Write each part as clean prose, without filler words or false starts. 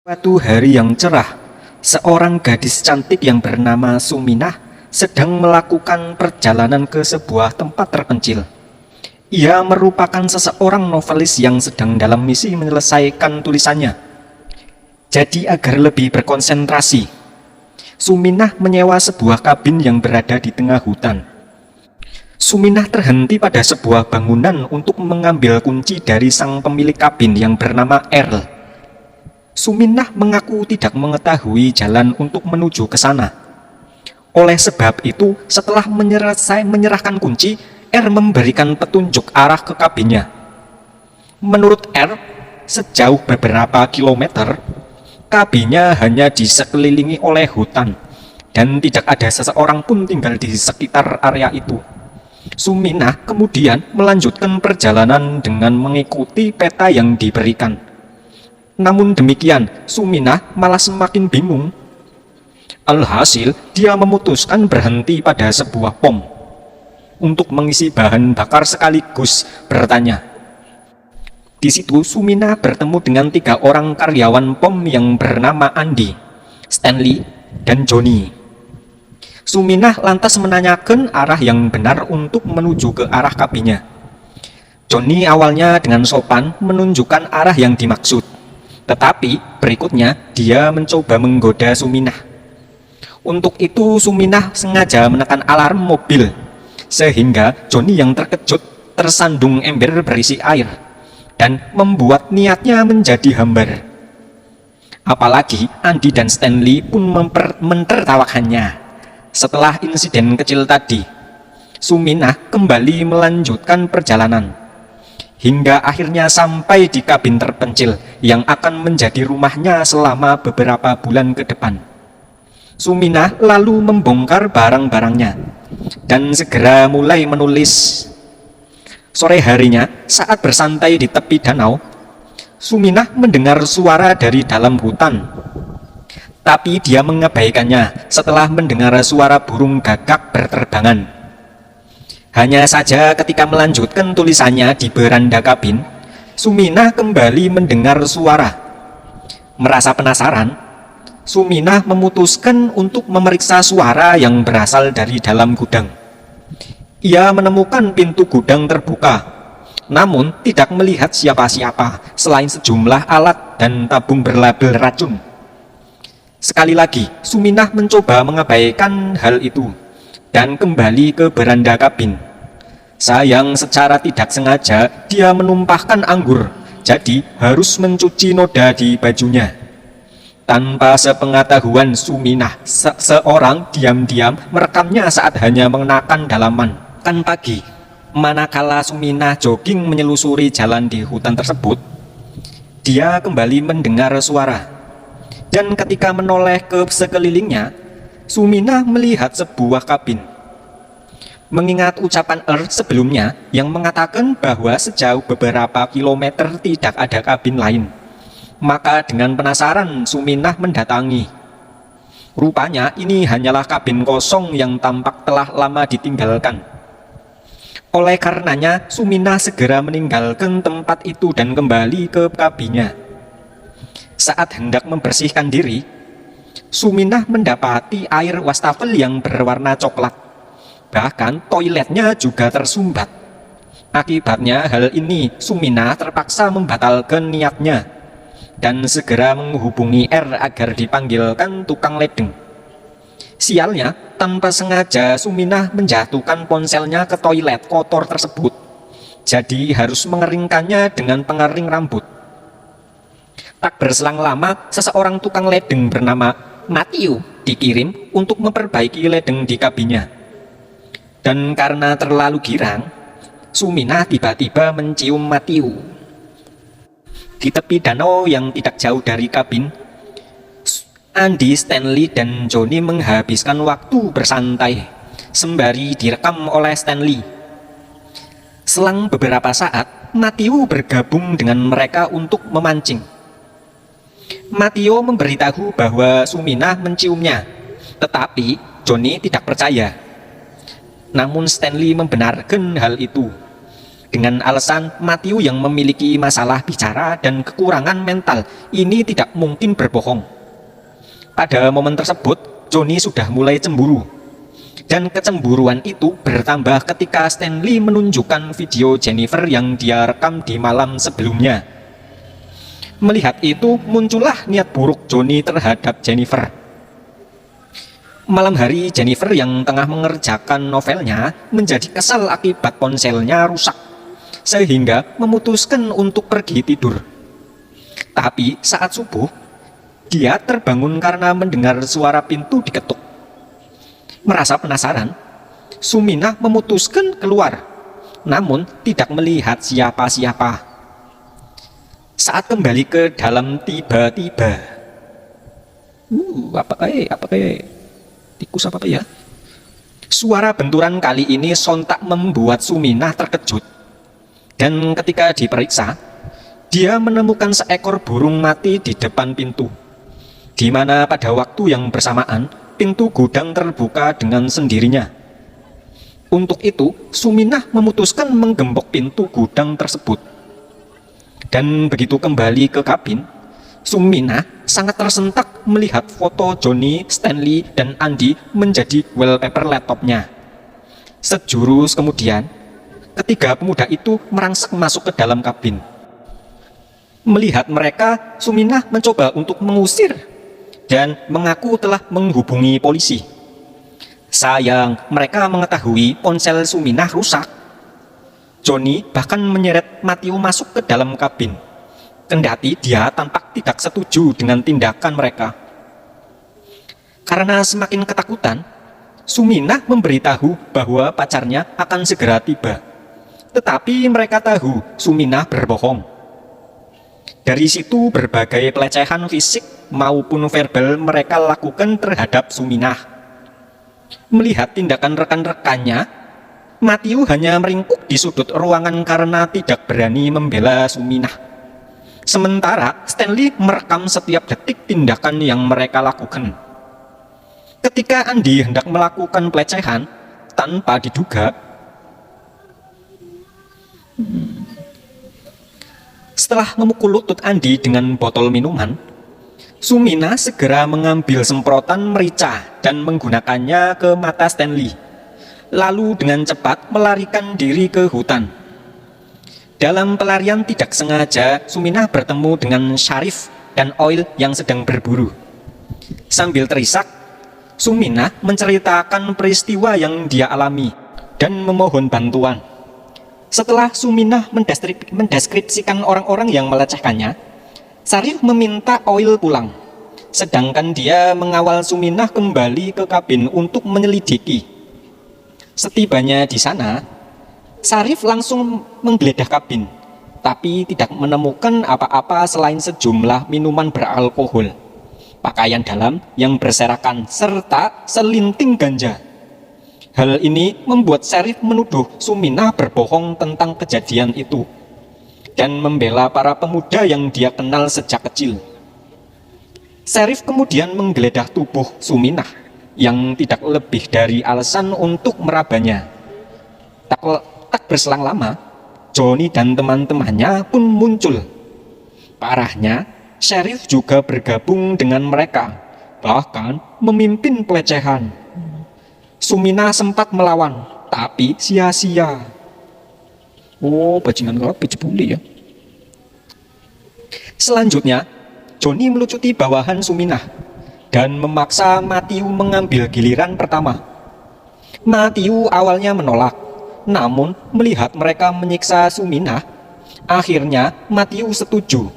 Suatu hari yang cerah, seorang gadis cantik yang bernama Suminah sedang melakukan perjalanan ke sebuah tempat terpencil. Ia merupakan seseorang novelis yang sedang dalam misi menyelesaikan tulisannya. Jadi agar lebih berkonsentrasi, Suminah menyewa sebuah kabin yang berada di tengah hutan. Suminah terhenti pada sebuah bangunan untuk mengambil kunci dari sang pemilik kabin yang bernama Earl. Suminah mengaku tidak mengetahui jalan untuk menuju ke sana. Oleh sebab itu, setelah menyerahkan kunci, R memberikan petunjuk arah ke kabinnya. Menurut R, sejauh beberapa kilometer, kabinnya hanya dikelilingi oleh hutan dan tidak ada seseorang pun tinggal di sekitar area itu. Suminah kemudian melanjutkan perjalanan dengan mengikuti peta yang diberikan. Namun demikian, Suminah malah semakin bingung. Alhasil, dia memutuskan berhenti pada sebuah pom untuk mengisi bahan bakar sekaligus bertanya. Di situ, Suminah bertemu dengan 3 orang karyawan pom yang bernama Andy, Stanley, dan Johnny. Suminah lantas menanyakan arah yang benar untuk menuju ke arah kabinnya. Johnny awalnya dengan sopan menunjukkan arah yang dimaksud. Tetapi berikutnya dia mencoba menggoda Suminah. Untuk itu Suminah sengaja menekan alarm mobil, sehingga Johnny yang terkejut tersandung ember berisi air dan membuat niatnya menjadi hambar. Apalagi Andy dan Stanley pun mentertawakannya. Setelah insiden kecil tadi, Suminah kembali melanjutkan perjalanan hingga akhirnya sampai di kabin terpencil yang akan menjadi rumahnya selama beberapa bulan ke depan. Suminah lalu membongkar barang-barangnya dan segera mulai menulis. Sore harinya, saat bersantai di tepi danau, Suminah mendengar suara dari dalam hutan. Tapi dia mengabaikannya setelah mendengar suara burung gagak berterbangan. Hanya saja ketika melanjutkan tulisannya di beranda kabin, Suminah kembali mendengar suara. Merasa penasaran, Suminah memutuskan untuk memeriksa suara yang berasal dari dalam gudang. Ia menemukan pintu gudang terbuka, namun tidak melihat siapa-siapa selain sejumlah alat dan tabung berlabel racun. Sekali lagi, Suminah mencoba mengabaikan hal itu dan kembali ke beranda kabin. Sayang, secara tidak sengaja dia menumpahkan anggur, jadi harus mencuci noda di bajunya. Tanpa sepengetahuan Suminah, seseorang diam-diam merekamnya saat hanya mengenakan dalaman. Kan pagi, manakala Suminah jogging menyelusuri jalan di hutan tersebut, dia kembali mendengar suara. Dan ketika menoleh ke sekelilingnya, Suminah melihat sebuah kabin. Mengingat ucapan sebelumnya yang mengatakan bahwa sejauh beberapa kilometer tidak ada kabin lain, maka dengan penasaran Suminah mendatangi. Rupanya ini hanyalah kabin kosong yang tampak telah lama ditinggalkan. Oleh karenanya Suminah segera meninggalkan tempat itu dan kembali ke kabinnya. Saat hendak membersihkan diri, Suminah mendapati air wastafel yang berwarna coklat. Bahkan toiletnya juga tersumbat. Akibatnya hal ini Suminah terpaksa membatalkan niatnya dan segera menghubungi R agar dipanggilkan tukang ledeng. Sialnya, tanpa sengaja Suminah menjatuhkan ponselnya ke toilet kotor tersebut. Jadi harus mengeringkannya dengan pengering rambut. Tak berselang lama, seseorang tukang ledeng bernama Matthew dikirim untuk memperbaiki ledeng di kabinnya. Dan karena terlalu girang, Suminah tiba-tiba mencium Matthew. Di tepi danau yang tidak jauh dari kabin, Andy, Stanley, dan Johnny menghabiskan waktu bersantai, sembari direkam oleh Stanley. Selang beberapa saat, Matthew bergabung dengan mereka untuk memancing. Matthew memberitahu bahwa Suminah menciumnya, tetapi Johnny tidak percaya. Namun Stanley membenarkan hal itu. dengan alasan Matthew yang memiliki masalah bicara dan kekurangan mental ini tidak mungkin berbohong. Pada momen tersebut, Johnny sudah mulai cemburu. Dan kecemburuan itu bertambah ketika Stanley menunjukkan video Jennifer yang dia rekam di malam sebelumnya. Melihat itu, muncullah niat buruk Johnny terhadap Jennifer. Malam hari, Jennifer yang tengah mengerjakan novelnya menjadi kesal akibat ponselnya rusak, sehingga memutuskan untuk pergi tidur. Tapi saat subuh, dia terbangun karena mendengar suara pintu diketuk. Merasa penasaran, Suminah memutuskan keluar, namun tidak melihat siapa-siapa. Saat kembali ke dalam tiba-tiba, apa kayak tikus apa ya? Suara benturan kali ini sontak membuat Suminah terkejut. Dan ketika diperiksa, dia menemukan seekor burung mati di depan pintu, di mana pada waktu yang bersamaan pintu gudang terbuka dengan sendirinya. Untuk itu, Suminah memutuskan menggembok pintu gudang tersebut. Dan begitu kembali ke kabin, Suminah sangat tersentak melihat foto Johnny, Stanley, dan Andy menjadi wallpaper laptopnya. Sejurus kemudian, ketiga pemuda itu merangsek masuk ke dalam kabin. Melihat mereka, Suminah mencoba untuk mengusir dan mengaku telah menghubungi polisi. Sayang, mereka mengetahui ponsel Suminah rusak. Johnny bahkan menyeret Matthew masuk ke dalam kabin, kendati dia tampak tidak setuju dengan tindakan mereka. Karena semakin ketakutan, Suminah memberitahu bahwa pacarnya akan segera tiba. Tetapi mereka tahu Suminah berbohong. Dari situ berbagai pelecehan fisik maupun verbal mereka lakukan terhadap Suminah. Melihat tindakan rekan-rekannya, Matthew hanya meringkuk di sudut ruangan karena tidak berani membela Suminah. Sementara Stanley merekam setiap detik tindakan yang mereka lakukan. Ketika Andy hendak melakukan pelecehan tanpa diduga, setelah memukul lutut Andy dengan botol minuman, Suminah segera mengambil semprotan merica dan menggunakannya ke mata Stanley, lalu dengan cepat melarikan diri ke hutan. Dalam pelarian tidak sengaja, Suminah bertemu dengan Sharif dan Oil yang sedang berburu. Sambil terisak, Suminah menceritakan peristiwa yang dia alami dan memohon bantuan. Setelah Suminah mendeskripsikan orang-orang yang melecehkannya, Sharif meminta Oil pulang, sedangkan dia mengawal Suminah kembali ke kabin untuk menyelidiki. Setibanya di sana, Sharif langsung menggeledah kabin, tapi tidak menemukan apa-apa selain sejumlah minuman beralkohol, pakaian dalam yang berserakan, serta selinting ganja. Hal ini membuat Sharif menuduh Suminah berbohong tentang kejadian itu dan membela para pemuda yang dia kenal sejak kecil. Sharif kemudian menggeledah tubuh Suminah yang tidak lebih dari alasan untuk merabanya. Tak berselang lama, Johnny dan teman-temannya pun muncul. Parahnya, Sharif juga bergabung dengan mereka, bahkan memimpin pelecehan. Suminah sempat melawan, tapi sia-sia. Oh, bajingan kalau jebuli ya. Selanjutnya, Johnny melucuti bawahan Suminah dan memaksa Matthew mengambil giliran pertama. Matthew awalnya menolak, namun melihat mereka menyiksa Suminah, akhirnya Matthew setuju.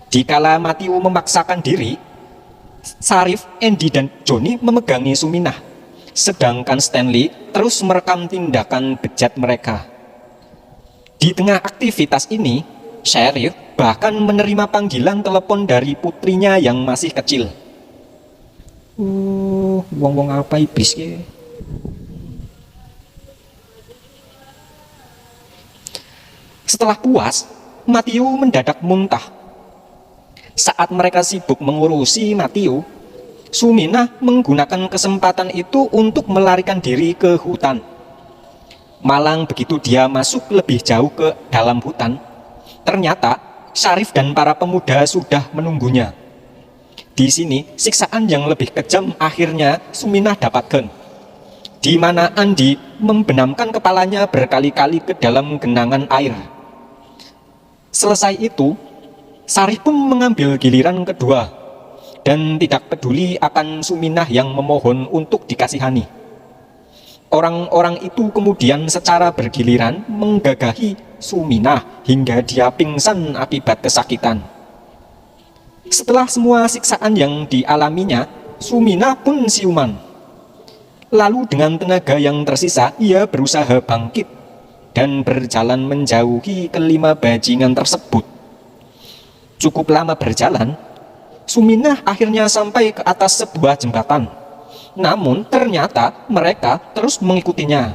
Dikala Matthew memaksakan diri, Sharif, Andy, dan Johnny memegangi Suminah, sedangkan Stanley terus merekam tindakan bejat mereka. Di tengah aktivitas ini, Sharif bahkan menerima panggilan telepon dari putrinya yang masih kecil. Wong-wong apa iblis ya? Setelah puas, Matthew mendadak muntah. Saat mereka sibuk mengurusi Matthew, Suminah menggunakan kesempatan itu untuk melarikan diri ke hutan. Malang begitu dia masuk lebih jauh ke dalam hutan, ternyata Syarif dan para pemuda sudah menunggunya. Di sini siksaan yang lebih kejam akhirnya Suminah dapatkan, di mana Andi membenamkan kepalanya berkali-kali ke dalam genangan air. Selesai itu, Syarif pun mengambil giliran kedua dan tidak peduli akan Suminah yang memohon untuk dikasihani. Orang-orang itu kemudian secara bergiliran menggagahi Suminah hingga dia pingsan akibat kesakitan. Setelah semua siksaan yang dialaminya, Suminah pun siuman. Lalu dengan tenaga yang tersisa, ia berusaha bangkit dan berjalan menjauhi kelima bajingan tersebut. Cukup lama berjalan, Suminah akhirnya sampai ke atas sebuah jembatan. Namun ternyata mereka terus mengikutinya.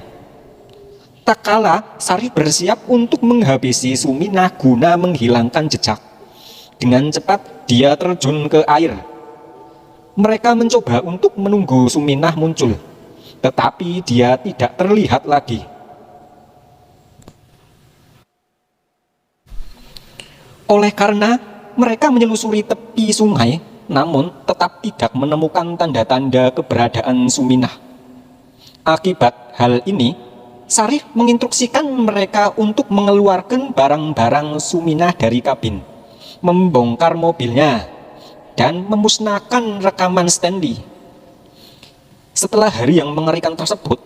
Tak kala Syarif bersiap untuk menghabisi Suminah guna menghilangkan jejak. Dengan cepat dia terjun ke air. Mereka mencoba untuk menunggu Suminah muncul, tetapi dia tidak terlihat lagi. Oleh karena mereka menyelusuri tepi sungai, namun tetap tidak menemukan tanda-tanda keberadaan Suminah. Akibat hal ini, Syarif menginstruksikan mereka untuk mengeluarkan barang-barang Suminah dari kabin, membongkar mobilnya, dan memusnahkan rekaman Stanley. Setelah hari yang mengerikan tersebut,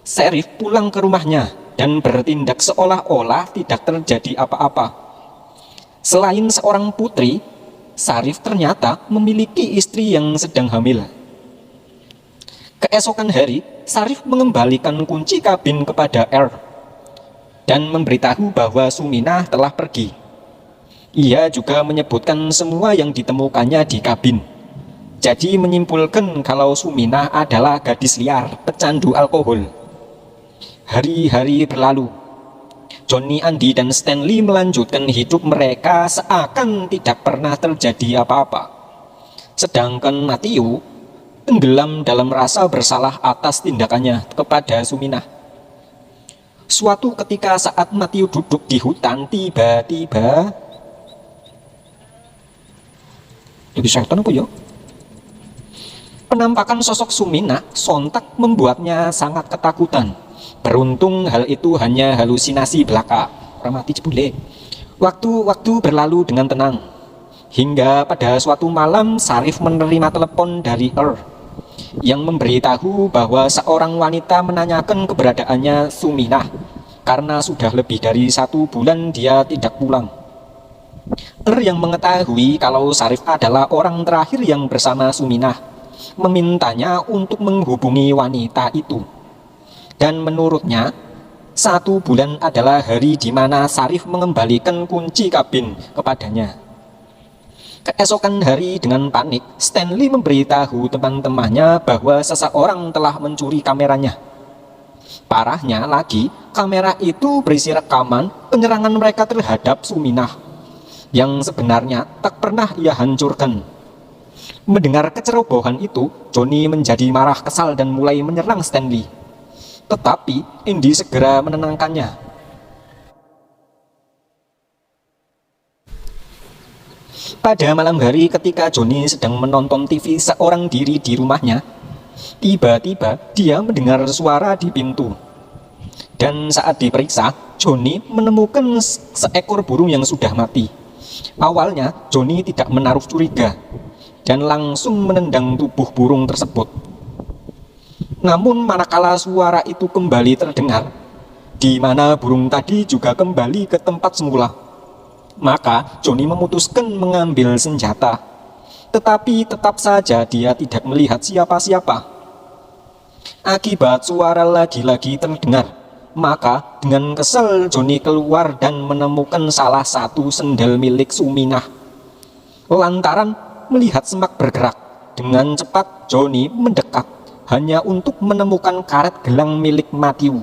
Syarif pulang ke rumahnya dan bertindak seolah-olah tidak terjadi apa-apa. Selain seorang putri, Syarif ternyata memiliki istri yang sedang hamil. Keesokan hari, Syarif mengembalikan kunci kabin kepada R dan memberitahu bahwa Suminah telah pergi. Ia juga menyebutkan semua yang ditemukannya di kabin. Jadi menyimpulkan kalau Suminah adalah gadis liar, pecandu alkohol. Hari-hari berlalu. Johnny, Andi, dan Stanley melanjutkan hidup mereka seakan tidak pernah terjadi apa-apa. Sedangkan Matthew tenggelam dalam rasa bersalah atas tindakannya kepada Suminah. Suatu ketika saat Matthew duduk di hutan, tiba-tiba jadi setan apa ya? Penampakan sosok Suminah sontak membuatnya sangat ketakutan. Beruntung hal itu hanya halusinasi belaka. Orang mati jebule. Waktu berlalu dengan tenang. Hingga pada suatu malam Syarif menerima telepon dari yang memberitahu bahwa seorang wanita menanyakan keberadaannya Suminah karena sudah lebih dari 1 bulan dia tidak pulang. Yang mengetahui kalau Syarif adalah orang terakhir yang bersama Suminah memintanya untuk menghubungi wanita itu. Dan menurutnya 1 bulan adalah hari di mana Syarif mengembalikan kunci kabin kepadanya. Keesokan hari dengan panik, Stanley memberitahu teman-temannya bahwa seseorang telah mencuri kameranya. Parahnya lagi, kamera itu berisi rekaman penyerangan mereka terhadap Suminah yang sebenarnya tak pernah ia hancurkan. Mendengar kecerobohan itu, Johnny menjadi marah, kesal, dan mulai menyerang Stanley. Tetapi Andy segera menenangkannya. Pada malam hari ketika Johnny sedang menonton TV seorang diri di rumahnya, tiba-tiba dia mendengar suara di pintu. Dan saat diperiksa, Johnny menemukan seekor burung yang sudah mati. Awalnya Johnny tidak menaruh curiga dan langsung menendang tubuh burung tersebut. Namun manakala suara itu kembali terdengar, di mana burung tadi juga kembali ke tempat semula, maka Johnny memutuskan mengambil senjata. Tetapi tetap saja dia tidak melihat siapa-siapa. Akibat suara lagi-lagi terdengar, maka dengan kesal Johnny keluar dan menemukan salah satu sendal milik Suminah. Lantaran melihat semak bergerak, dengan cepat Johnny mendekat hanya untuk menemukan karet gelang milik Matthew.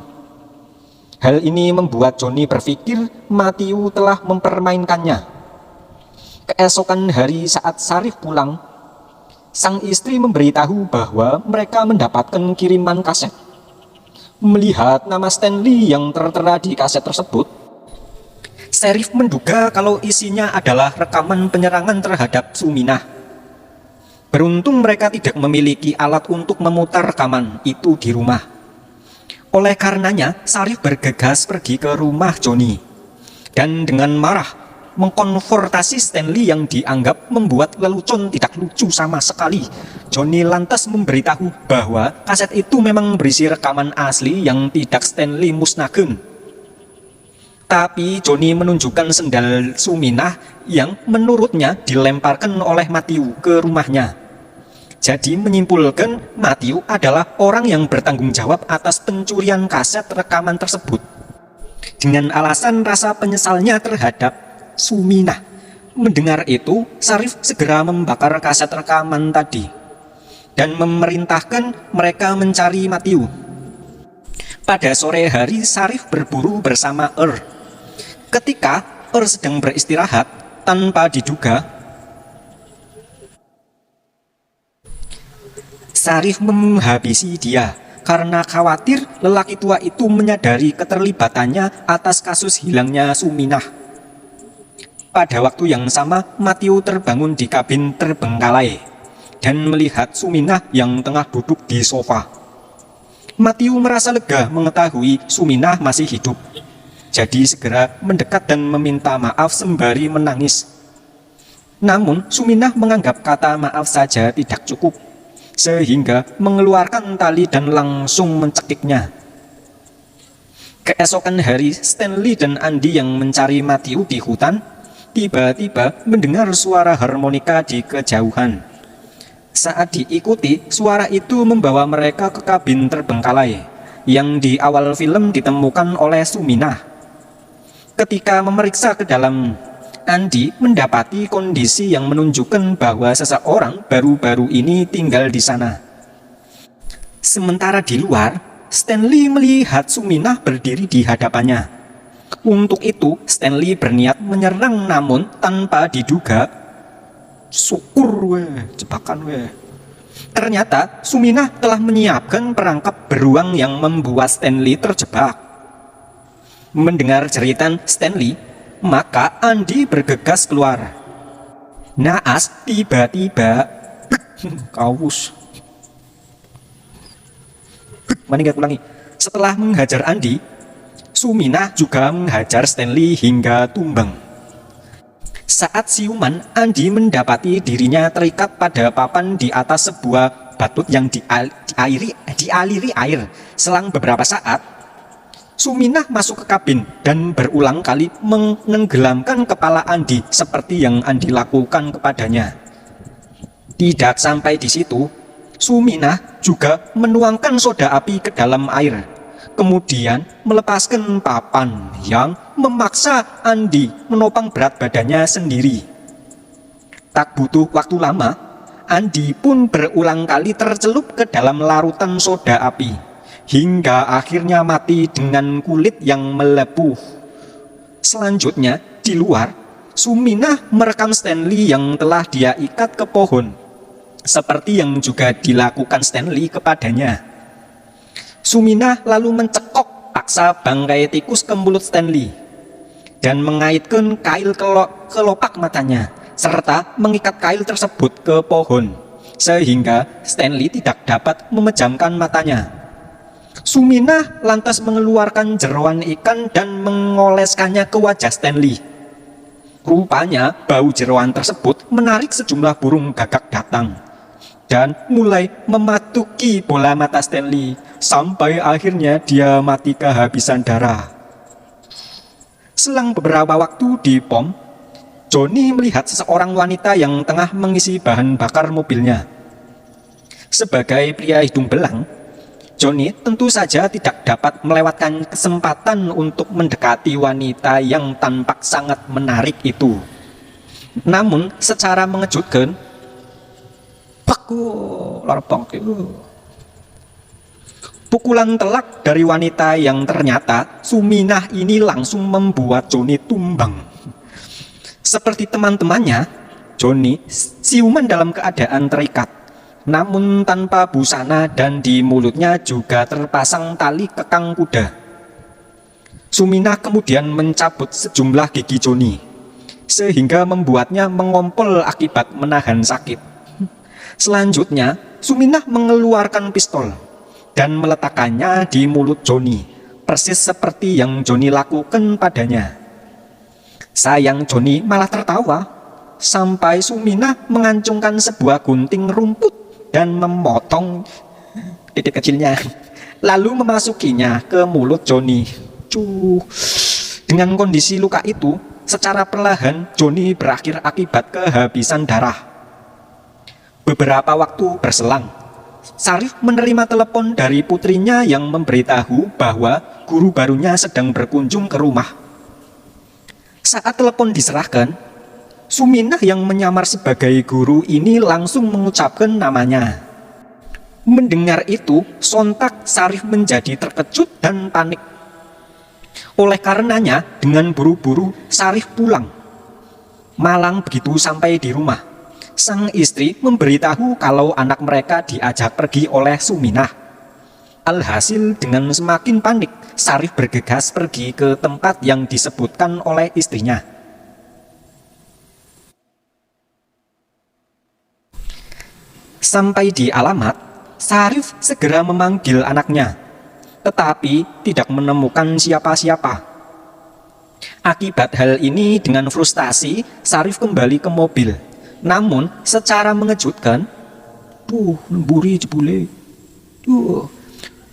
Hal ini membuat Johnny berpikir Matthew telah mempermainkannya. Keesokan hari saat Syarif pulang, sang istri memberitahu bahwa mereka mendapatkan kiriman kaset. Melihat nama Stanley yang tertera di kaset tersebut, Sheriff menduga kalau isinya adalah rekaman penyerangan terhadap Suminah. Beruntung mereka tidak memiliki alat untuk memutar rekaman itu di rumah. Oleh karenanya, Sheriff bergegas pergi ke rumah Johnny dan dengan marah mengkonfrontasi Stanley yang dianggap membuat lelucon tidak lucu sama sekali. Johnny lantas memberitahu bahwa kaset itu memang berisi rekaman asli yang tidak Stanley musnahkan. Tapi Johnny menunjukkan sendal Suminah yang menurutnya dilemparkan oleh Matthew ke rumahnya. Jadi menyimpulkan Matthew adalah orang yang bertanggung jawab atas pencurian kaset rekaman tersebut. Dengan alasan rasa penyesalnya terhadap Suminah. Mendengar itu, Sheriff segera membakar kaset rekaman tadi dan memerintahkan mereka mencari Matthew. Pada sore hari, Sheriff berburu bersama Earl. Ketika Earl sedang beristirahat, tanpa diduga, Sheriff menghabisi dia karena khawatir lelaki tua itu menyadari keterlibatannya atas kasus hilangnya Suminah. Pada waktu yang sama, Matthew terbangun di kabin terbengkalai dan melihat Suminah yang tengah duduk di sofa. Matthew merasa lega mengetahui Suminah masih hidup. Jadi segera mendekat dan meminta maaf sembari menangis. Namun Suminah menganggap kata maaf saja tidak cukup, sehingga mengeluarkan tali dan langsung mencekiknya. Keesokan hari, Stanley dan Andy yang mencari Matthew di hutan tiba-tiba mendengar suara harmonika di kejauhan. Saat diikuti, suara itu membawa mereka ke kabin terbengkalai yang di awal film ditemukan oleh Suminah. Ketika memeriksa ke dalam, Andy mendapati kondisi yang menunjukkan bahwa seseorang baru-baru ini tinggal di sana. Sementara di luar, Stanley melihat Suminah berdiri di hadapannya. Untuk itu, Stanley berniat menyerang, namun tanpa diduga, syukur jebakan ternyata Suminah telah menyiapkan perangkap beruang yang membuat Stanley terjebak. Mendengar jeritan Stanley, maka Andy bergegas keluar. Naas tiba-tiba kaus. Ulangi. Setelah menghajar Andy, Suminah juga menghajar Stanley hingga tumbang. Saat siuman, Andy mendapati dirinya terikat pada papan di atas sebuah batut yang dialiri air. Selang beberapa saat, Suminah masuk ke kabin dan berulang kali menenggelamkan kepala Andy seperti yang Andy lakukan kepadanya. Tidak sampai di situ, Suminah juga menuangkan soda api ke dalam air, kemudian melepaskan papan yang memaksa Andy menopang berat badannya sendiri. Tak butuh waktu lama, Andy pun berulang kali tercelup ke dalam larutan soda api, hingga akhirnya mati dengan kulit yang melepuh. Selanjutnya, di luar, Suminah merekam Stanley yang telah dia ikat ke pohon, seperti yang juga dilakukan Stanley kepadanya. Suminah lalu mencekok paksa bangkai tikus ke mulut Stanley dan mengaitkan kail ke kelopak matanya, serta mengikat kail tersebut ke pohon, sehingga Stanley tidak dapat memejamkan matanya. Suminah lantas mengeluarkan jeroan ikan dan mengoleskannya ke wajah Stanley. Rupanya bau jeroan tersebut menarik sejumlah burung gagak datang dan mulai mematuki bola mata Stanley, sampai akhirnya dia mati kehabisan darah. Selang beberapa waktu di pom, Johnny melihat seseorang wanita yang tengah mengisi bahan bakar mobilnya. Sebagai pria hidung belang, Johnny tentu saja tidak dapat melewatkan kesempatan untuk mendekati wanita yang tampak sangat menarik itu. Namun secara mengejutkan, pukulan telak dari wanita yang ternyata Suminah ini langsung membuat Johnny tumbang. Seperti teman-temannya, Johnny siuman dalam keadaan terikat. namun tanpa busana, dan di mulutnya juga terpasang tali kekang kuda. Suminah kemudian mencabut sejumlah gigi Joni, sehingga membuatnya mengompol akibat menahan sakit. Selanjutnya, Suminah mengeluarkan pistol dan meletakkannya di mulut Joni, persis seperti yang Joni lakukan padanya. Sayang Joni malah tertawa, sampai Suminah mengancungkan sebuah gunting rumput dan memotong titik kecilnya, lalu memasukinya ke mulut Joni. Dengan kondisi luka itu, secara perlahan Joni berakhir akibat kehabisan darah. Beberapa waktu berselang, Syarif menerima telepon dari putrinya yang memberitahu bahwa guru barunya sedang berkunjung ke rumah. Saat telepon diserahkan, Suminah yang menyamar sebagai guru ini langsung mengucapkan namanya. Mendengar itu, sontak Syarif menjadi terkejut dan panik. Oleh karenanya, dengan buru-buru Syarif pulang. Malang begitu sampai di rumah, sang istri memberitahu kalau anak mereka diajak pergi oleh Suminah. Alhasil dengan semakin panik, Syarif bergegas pergi ke tempat yang disebutkan oleh istrinya. Sampai di alamat, Syarif segera memanggil anaknya, tetapi tidak menemukan siapa-siapa. Akibat hal ini, dengan frustasi, Syarif kembali ke mobil. Namun secara mengejutkan, nemburi jebule.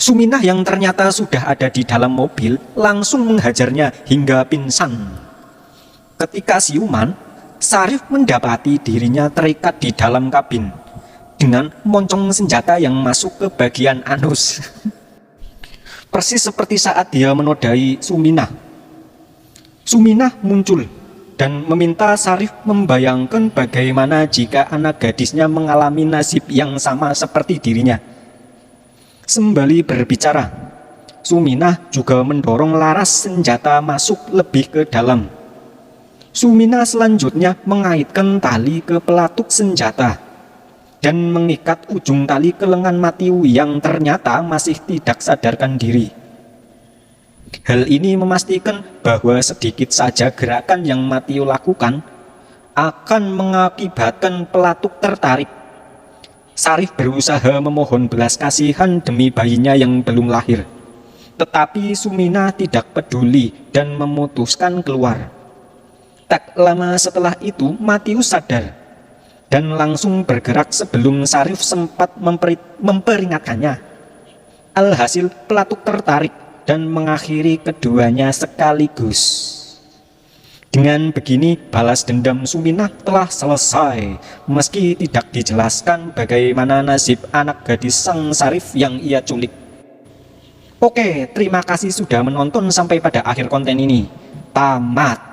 Suminah yang ternyata sudah ada di dalam mobil langsung menghajarnya hingga pingsan. Ketika siuman, Syarif mendapati dirinya terikat di dalam kabin dengan moncong senjata yang masuk ke bagian anus. Persis seperti saat dia menodai Suminah. Suminah muncul dan meminta Syarif membayangkan bagaimana jika anak gadisnya mengalami nasib yang sama seperti dirinya. Sembari berbicara, Suminah juga mendorong laras senjata masuk lebih ke dalam. Suminah selanjutnya mengaitkan tali ke pelatuk senjata dan mengikat ujung tali ke lengan Matiu yang ternyata masih tidak sadarkan diri. Hal ini memastikan bahwa sedikit saja gerakan yang Matiu lakukan akan mengakibatkan pelatuk tertarik. Syarif berusaha memohon belas kasihan demi bayinya yang belum lahir, tetapi Suminah tidak peduli dan memutuskan keluar. Tak lama setelah itu, Matiu sadar dan langsung bergerak sebelum Syarif sempat memperingatkannya. Alhasil pelatuk tertarik dan mengakhiri keduanya sekaligus. Dengan begini, balas dendam Suminah telah selesai, meski tidak dijelaskan bagaimana nasib anak gadis sang Syarif yang ia culik. Oke, terima kasih sudah menonton sampai pada akhir konten ini. Tamat.